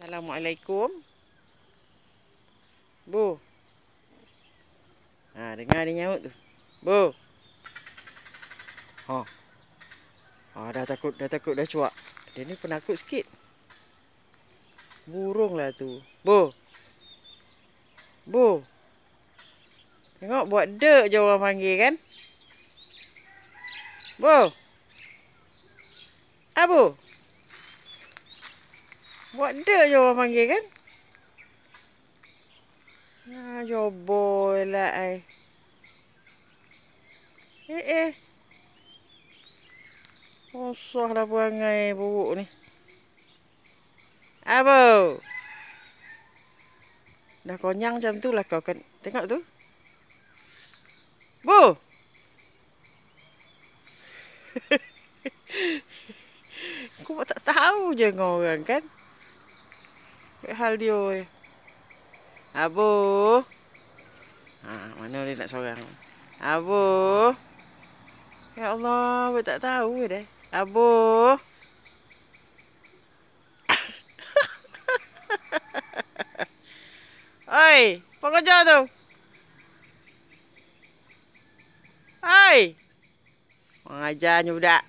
Assalamualaikum. Bu. Dengar dia nyaut tu. Bu. Dah takut, dah cuak. Dia ni penakut sikit. Burung lah tu. Bu. Bu. Tengok buat dek je orang panggil kan. Bu. Bu. Buat dek je orang panggil kan. Joboi lah ai. Osah lah perangai buruk ni. Bu. Dah konyang macam tu lah kau kan. Tengok tu. Bu. Kau tak tahu je dengan orang kan. Hal dia. Bu. Mana dia nak seorang. Bu. Ya Allah, aku tak tahu dah. Bu. Oi, apa kerja tu? Oi. Mengajarnya budak.